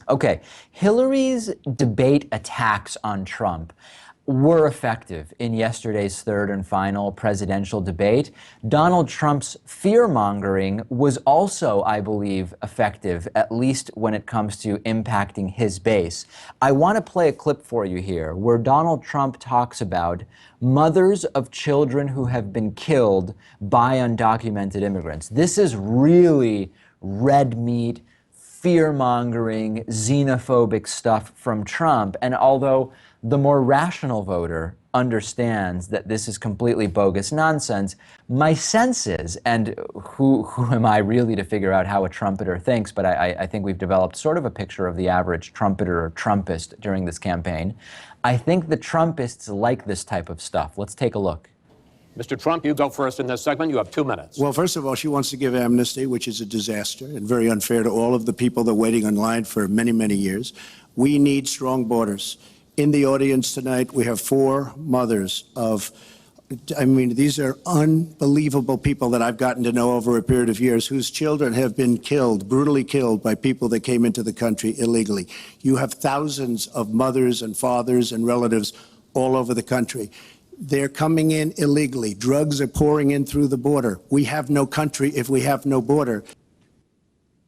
Okay, Hillary's debate attacks on Trump were effective in yesterday's third and final presidential debate. Donald Trump's fear-mongering was also, I believe, effective, at least when it comes to impacting his base. I want to play a clip for you here where Donald Trump talks about mothers of children who have been killed by undocumented immigrants. This is really red meat, fear-mongering, xenophobic stuff from Trump. And although the more rational voter understands that this is completely bogus nonsense, my sense is, and who am I really to figure out how a trumpeter thinks, but I think we've developed sort of a picture of the average trumpeter or Trumpist during this campaign. I think the Trumpists like this type of stuff. Let's take a look. Mr. Trump, you go first in this segment. You have 2 minutes. Well, first of all, she wants to give amnesty, which is a disaster and very unfair to all of the people that are waiting in line for many, many years. We need strong borders. In the audience tonight, we have 4 mothers of, these are unbelievable people that I've gotten to know over a period of years whose children have been killed, brutally killed by people that came into the country illegally. You have thousands of mothers and fathers and relatives all over the country. They're coming in illegally. Drugs are pouring in through the border. We have no country if we have no border.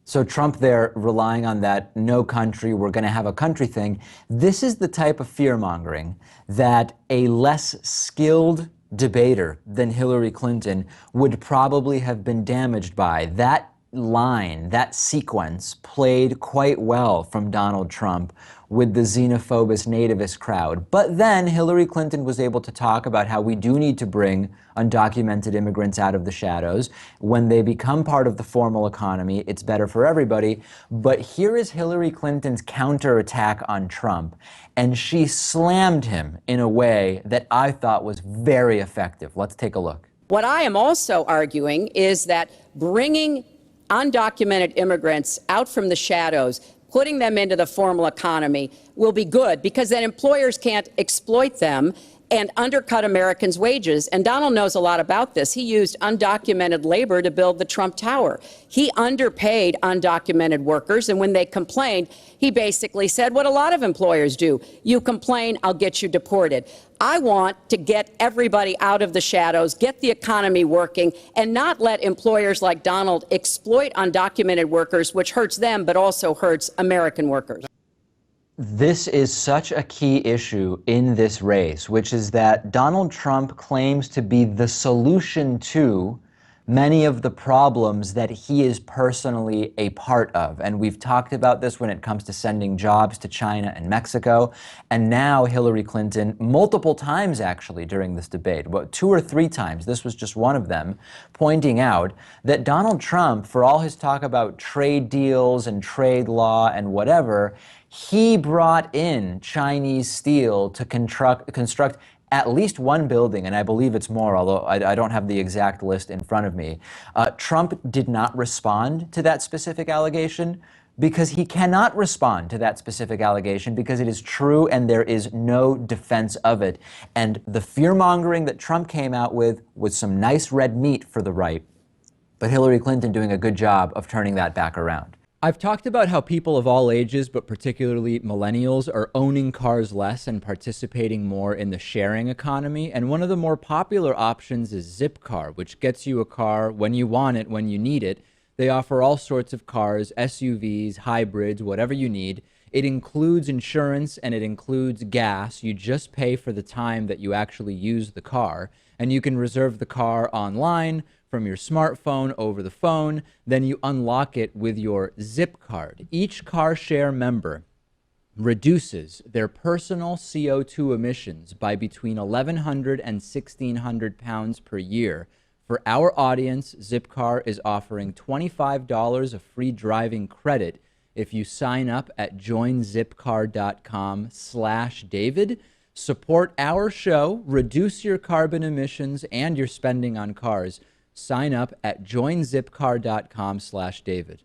So Trump there relying on that no country, we're going to have a country thing. This is the type of fear-mongering that a less skilled debater than Hillary Clinton would probably have been damaged by. That line, that sequence played quite well from Donald Trump with the xenophobist nativist crowd. But then Hillary Clinton was able to talk about how we do need to bring undocumented immigrants out of the shadows. When they become part of the formal economy, it's better for everybody. But here is Hillary Clinton's counterattack on Trump, and she slammed him in a way that I thought was very effective. Let's take a look. What I am also arguing is that bringing undocumented immigrants out from the shadows, putting them into the formal economy will be good, because then employers can't exploit them and undercut Americans' wages. And Donald knows a lot about this. He used undocumented labor to build the Trump Tower. He underpaid undocumented workers, and when they complained, he basically said what a lot of employers do: you complain, I'll get you deported. I want to get everybody out of the shadows, get the economy working, and not let employers like Donald exploit undocumented workers, which hurts them but also hurts American workers. This is such a key issue in this race, which is that Donald Trump claims to be the solution to many of the problems that he is personally a part of. And we've talked about this when it comes to sending jobs to China and Mexico. And now Hillary Clinton, multiple times actually during this debate, about 2 or 3 times, this was just one of them, pointing out that Donald Trump, for all his talk about trade deals and trade law and whatever, he brought in Chinese steel to construct at least one building, and I believe it's more, although I don't have the exact list in front of me. Trump did not respond to that specific allegation because he cannot respond to that specific allegation because it is true and there is no defense of it. And the fear-mongering that Trump came out with was some nice red meat for the right, but Hillary Clinton doing a good job of turning that back around. I've talked about how people of all ages, but particularly millennials, are owning cars less and participating more in the sharing economy. And one of the more popular options is Zipcar, which gets you a car when you want it, when you need it. They offer all sorts of cars, SUVs, hybrids, whatever you need. It includes insurance and it includes gas. You just pay for the time that you actually use the car. And you can reserve the car online, from your smartphone over the phone, then you unlock it with your Zip card. Each car share member reduces their personal CO2 emissions by between 1,100 and 1,600 pounds per year. For our audience, Zipcar is offering $25 of free driving credit if you sign up at joinzipcar.com/David. Support our show, reduce your carbon emissions and your spending on cars. Sign up at joinzipcar.com/David.